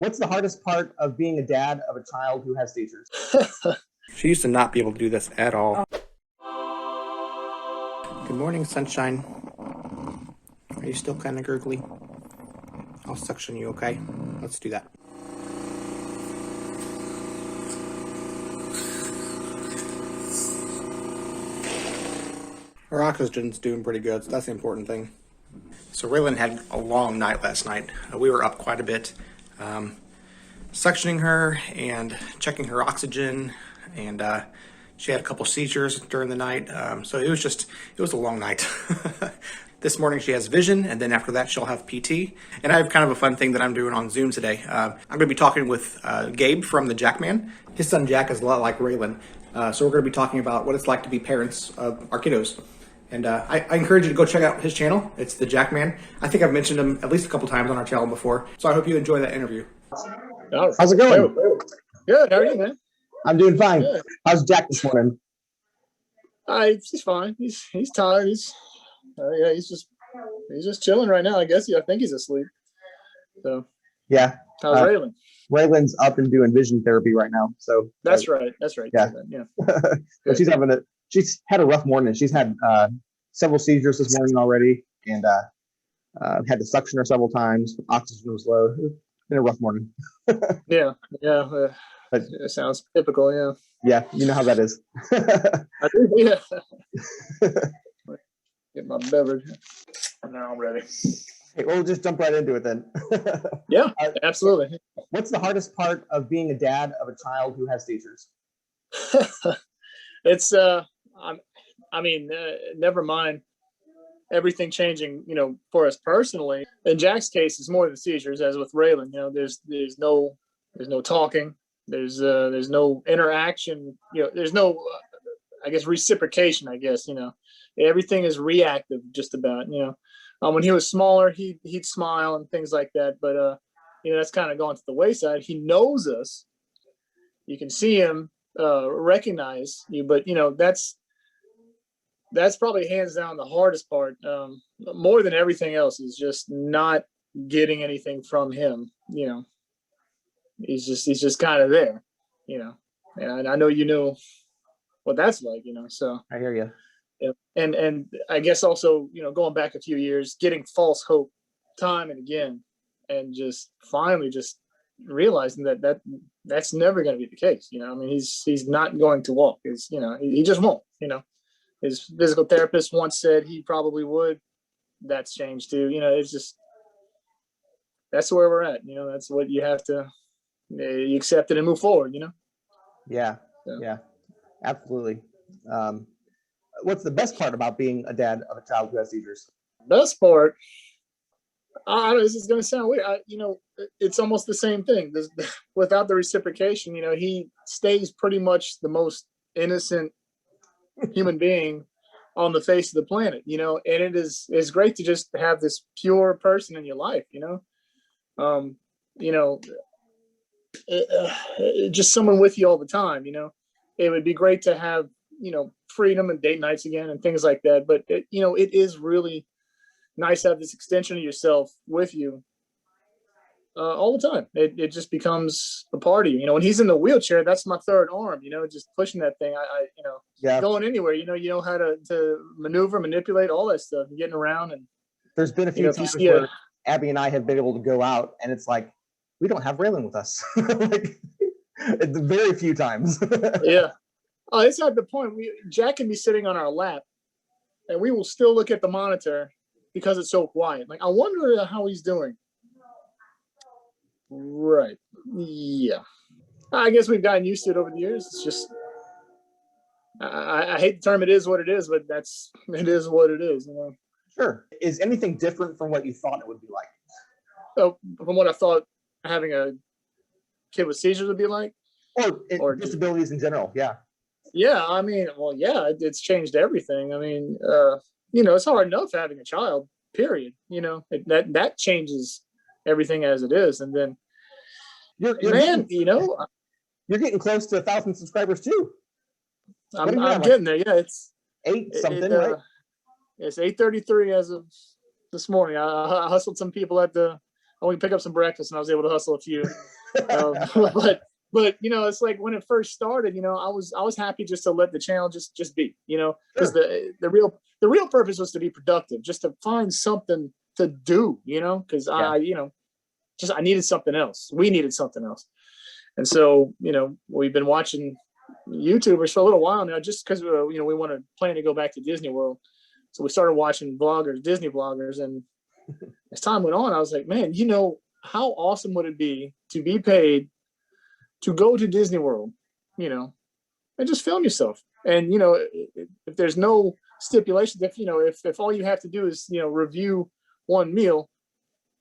What's the hardest part of being a dad of a child who has seizures? She used to not be able to do this at all. Good morning, sunshine. Are you still kind of gurgly? I'll suction you, okay? Let's do that. Her oxygen's doing pretty good, so that's the important thing. So Raelynn had a long night last night. We were up quite a bit, suctioning her and checking her oxygen, and she had a couple seizures during the night. So it was a long night. This morning she has vision, and then after that she'll have PT. And I have kind of a fun thing that I'm doing on Zoom today. I'm going to be talking with Gabe from the JackMAN. His son Jack is a lot like Raelynn. So we're going to be talking about what it's like to be parents of our kiddos. And I encourage you to go check out his channel. It's the JackMAN. I think I've mentioned him at least a couple times on our channel before. So I hope you enjoy that interview. How's it going? Good. How are you, man? I'm doing fine. Good. How's Jack this morning? He's fine. He's tired. He's just chilling right now. I guess. I think he's asleep. So yeah. How's Raelynn? Raelynn's up and doing vision therapy right now. So that's right. That's right. Yeah. But she's had a rough morning. She's had several seizures this morning already, and had to suction her several times. Oxygen was low. It's been a rough morning. Yeah. But it sounds typical. Yeah. Yeah, you know how that is. I do. Yeah. Get my beverage. Now I'm ready. Hey, we'll just jump right into it then. Yeah, absolutely. What's the hardest part of being a dad of a child who has seizures? It's never mind everything changing, for us personally. In Jack's case, it's more than seizures, as with Raelynn. There's no talking. There's no interaction. There's no, I guess, reciprocation. I guess everything is reactive, just about. When he was smaller, he'd smile and things like that. But that's kind of gone to the wayside. He knows us. You can see him, recognize you, but that's probably hands down the hardest part. More than everything else is just not getting anything from him. He's just kind of there. And I know you know what that's like. So I hear you. Yeah. And I guess also, going back a few years, getting false hope time and again, and just finally just realizing that's never going to be the case. He's not going to walk. He just won't. His physical therapist once said he probably would. That's changed too. It's just, that's where we're at. That's what you have to, you accept it and move forward. Yeah. So. Yeah, absolutely. What's the best part about being a dad of a child who has seizures? Best part, this is going to sound weird. It's almost the same thing. Without the reciprocation, he stays pretty much the most innocent human being on the face of the planet. And it's great to just have this pure person in your life. Just someone with you all the time. It would be great to have freedom and date nights again and things like that. But it is really nice to have this extension of yourself with you all the time. It just becomes a part of you. When he's in the wheelchair, that's my third arm. Just pushing that thing. Going anywhere. You know how to maneuver, manipulate, all that stuff, and getting around. And there's been a few times where Abby and I have been able to go out, and it's like we don't have Raelynn with us. Like, it's very few times. Yeah. Oh, it's at the point Jack can be sitting on our lap, and we will still look at the monitor because it's so quiet. Like, I wonder how he's doing. Right. Yeah. I guess we've gotten used to it over the years. It's just, I hate the term, it is what it is, but it is what it is. Sure. Is anything different from what you thought it would be like? So, from what I thought having a kid with seizures would be like? Or disabilities in general, yeah. Yeah, it's changed everything. It's hard enough having a child, period. That changes everything as it is. And then, you're getting close to 1,000 subscribers too. I'm getting there. Yeah, it's 8 something, right? It's 8:33 as of this morning. I hustled some people at the I went to pick up some breakfast, and I was able to hustle a few. Um, but you know, it's like when it first started, you know, I was happy just to let the channel just be, you know, because the real purpose was to be productive, just to find something to do, you know, because I needed something else. We needed something else. And so, you know, we've been watching YouTubers for a little while now, just because, you know, we want to plan to go back to Disney World. So we started watching vloggers, Disney vloggers. And as time went on, I was like, man, you know, how awesome would it be to be paid to go to Disney World, you know, and just film yourself. And, you know, if there's no stipulations, if, you know, if all you have to do is, you know, review one meal,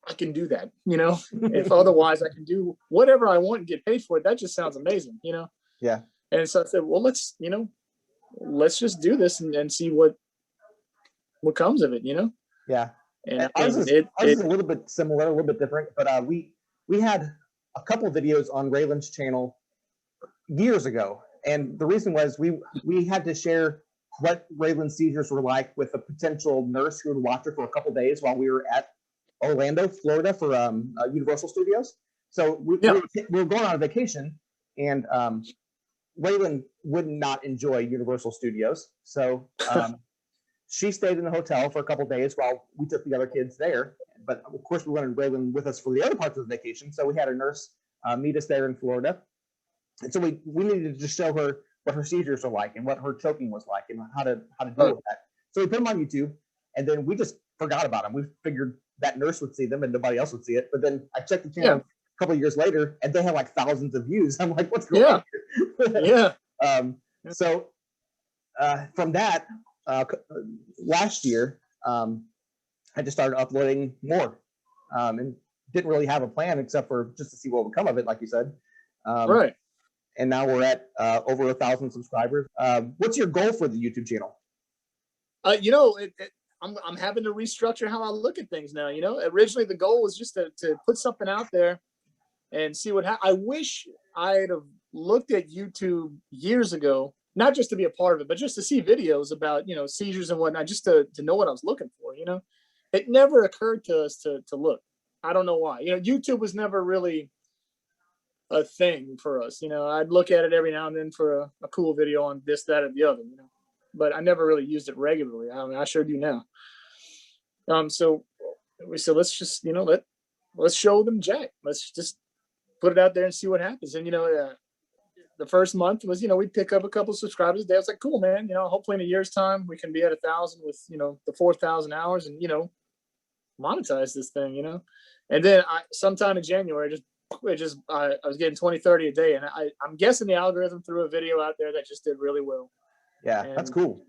I can do that, you know. If otherwise I can do whatever I want and get paid for it, that just sounds amazing, you know. Yeah. And so I said, well, let's just do this and see what comes of it, you know. Yeah. And ours is a little bit similar, a little bit different, but we had a couple videos on Raelynn's channel years ago, and the reason was we had to share what Raelynn's seizures were like with a potential nurse who would watch her for a couple days while we were at Orlando, Florida for Universal Studios. So we were going on a vacation, and Raelynn would not enjoy Universal Studios, so she stayed in the hotel for a couple days while we took the other kids there. But of course, we wanted Raelynn with us for the other parts of the vacation, so we had a nurse meet us there in Florida. And so we needed to just show her what her seizures are like and what her choking was like and how to deal with that. So we put them on YouTube, and then we just forgot about them. We figured that nurse would see them and nobody else would see it. But then I checked the channel a couple of years later, and they had like thousands of views. I'm like, what's going on here? So from that, last year, I just started uploading more, and didn't really have a plan except for just to see what would come of it, like you said. Right. And now we're at over 1,000 subscribers. What's your goal for the YouTube channel? You know, I'm having to restructure how I look at things now. You know, originally the goal was just to put something out there and see what happens. I wish I'd have looked at YouTube years ago, not just to be a part of it, but just to see videos about, you know, seizures and whatnot, just to know what I was looking for. You know, it never occurred to us to look. I don't know why. You know, YouTube was never really a thing for us. You know, I'd look at it every now and then for a cool video on this, that, or the other, you know, but I never really used it regularly. I mean, I sure do now. So we said, let's just, you know, let's show them Jack. Let's just put it out there and see what happens. And, you know, the first month was, you know, we'd pick up a couple of subscribers a day. I was like, cool, man. You know, hopefully in a year's time, we can be at 1,000 with, you know, the 4,000 hours and, you know, monetize this thing, you know. And then sometime in January, I was getting 20, 30 a day. And I'm guessing the algorithm threw a video out there that just did really well. Yeah, and that's cool.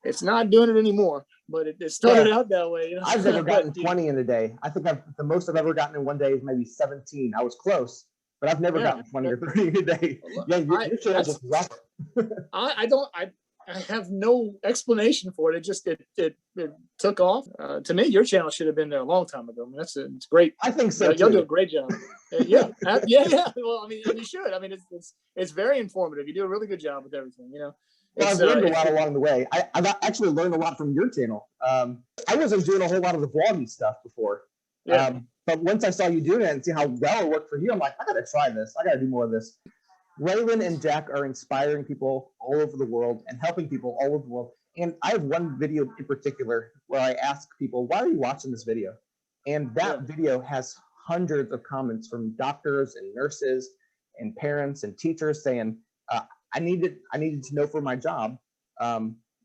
It's not doing it anymore, but it started out that way. You know? I've never gotten 20 in a day. I think the most I've ever gotten in one day is maybe 17. I was close, but I've never gotten 20 or 30 a day. Yeah, your channel just rocked. I have no explanation for it. It took off. To me, your channel should have been there a long time ago. I mean, it's great. I think so. You'll do a great job. Yeah. Well, I mean, you should. I mean, it's very informative. You do a really good job with everything. You know. Well, I've learned a lot along the way. I've actually learned a lot from your channel. I wasn't doing a whole lot of the vlogging stuff before. Yeah. But once I saw you doing it and see how well it worked for you, I'm like, I got to try this. I got to do more of this. Raelynn and Jack are inspiring people all over the world and helping people all over the world. And I have one video in particular where I ask people, why are you watching this video? And that video has hundreds of comments from doctors and nurses and parents and teachers saying, I needed to know for my job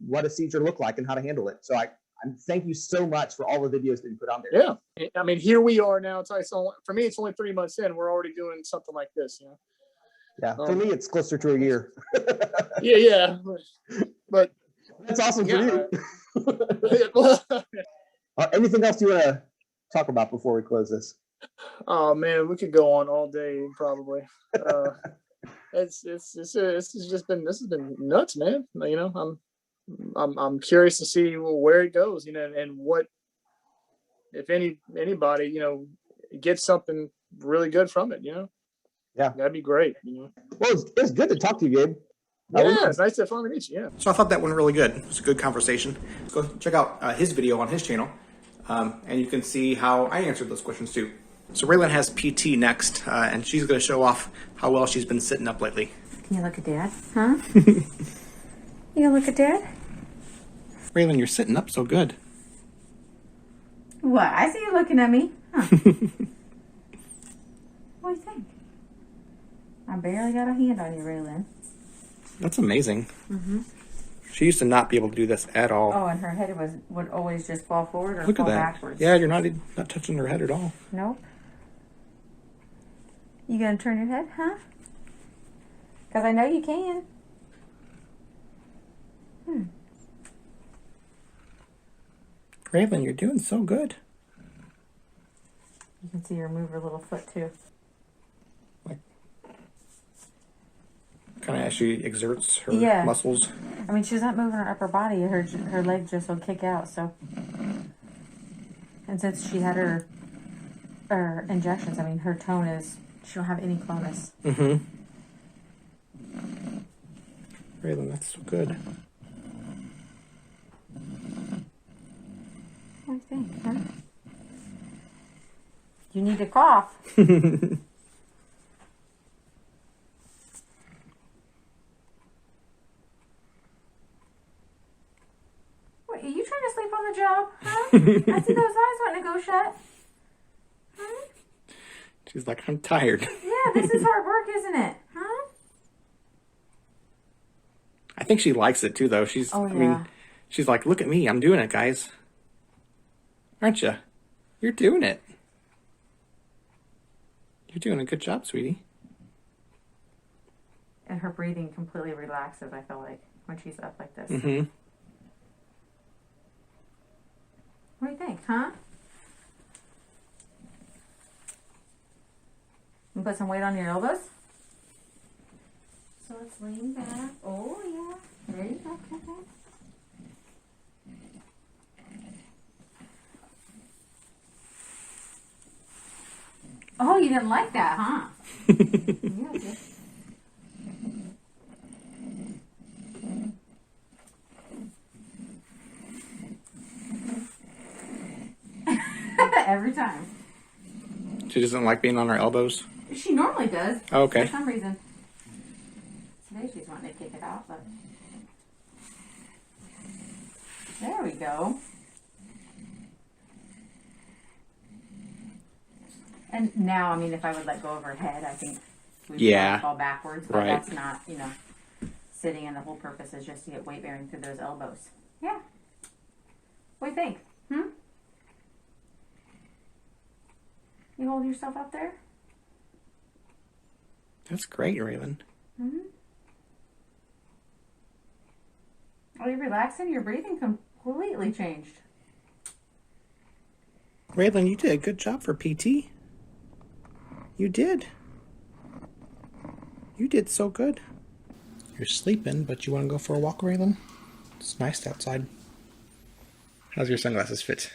what a seizure looked like and how to handle it. So I thank you so much for all the videos that you put on there. Yeah. I mean, here we are now. For me, it's only 3 months in. We're already doing something like this, you know? Yeah, for me, it's closer to a year. Yeah. But that's awesome for you. Anything else you want to talk about before we close this? Oh man, we could go on all day probably. This has been nuts, man. You know, I'm curious to see where it goes, you know, and what, if anybody, you know, gets something really good from it, you know. Yeah, that'd be great. You know. Well, it's good to talk to you, Gabe. Yeah, it's nice to finally meet you. Yeah. So I thought that went really good. It was a good conversation. Go check out his video on his channel, and you can see how I answered those questions too. So Raelynn has PT next, and she's going to show off how well she's been sitting up lately. Can you look at Dad? Huh? You gonna look at Dad? Raelynn, you're sitting up so good. What? I see you looking at me. Huh? What do you think? I barely got a hand on you, Raelynn. That's amazing. She used to not be able to do this at all. Oh, and her head would always just fall forward or Look fall at that. backwards. Yeah, you're not touching her head at all. Nope. You gonna turn your head, huh? Because I know you can. Raelynn, you're doing so good. You can see her move her little foot too. Kind of as she exerts her Yeah. muscles. I mean, she's not moving her upper body. Her leg just will kick out. So, and since she had her injections, I mean, her tone is she don't have any clonus. Raelynn, that's so good. What do you think, huh? You need to cough. What, are you trying to sleep on the job, huh? I see those eyes wanting to go shut. Huh? She's like, I'm tired. Yeah, this is hard work, isn't it? Huh? I think she likes it too, though. She's, Oh, I mean, yeah. she's like, look at me, I'm doing it, guys. Aren't you? You're doing it. You're doing a good job, sweetie. And her breathing completely relaxes, I feel like, when she's up like this. What do you think, huh? You put some weight on your elbows? So it's lean back. Oh, yeah. There you go. Okay. Oh, you didn't like that, huh? Yeah, okay. Every time. She doesn't like being on her elbows. She normally does. Oh, okay. For some reason. Today she's wanting to kick it out, but there we go. And now, I mean, if I would let go of her head, I think we'd fall backwards. But that's not, sitting, and the whole purpose is just to get weight bearing through those elbows. Yeah. What do you think? You hold yourself up there? That's great, Raelynn. Are you relaxing? Your breathing completely changed. Raelynn, you did a good job for PT. You did. You did so good. You're sleeping, but you want to go for a walk, Raelynn? It's nice outside. How's your sunglasses fit?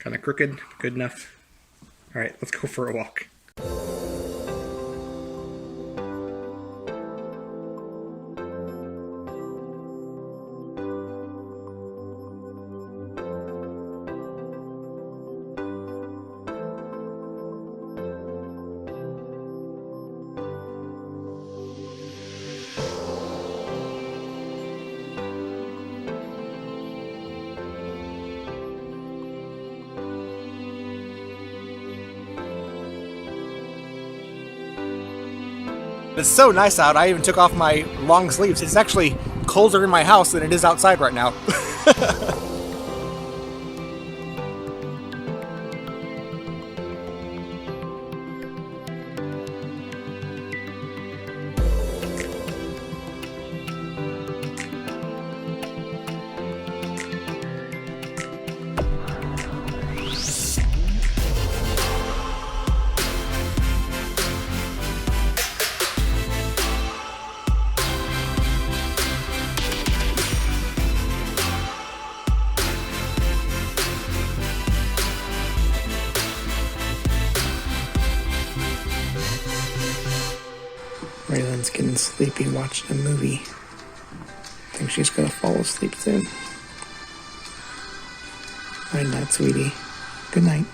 Kind of crooked? Good enough? All right, let's go for a walk. It's so nice out. I even took off my long sleeves. It's actually colder in my house than it is outside right now. Raelynn's getting sleepy watching a movie. I think she's gonna fall asleep soon. Night, night, sweetie. Good night.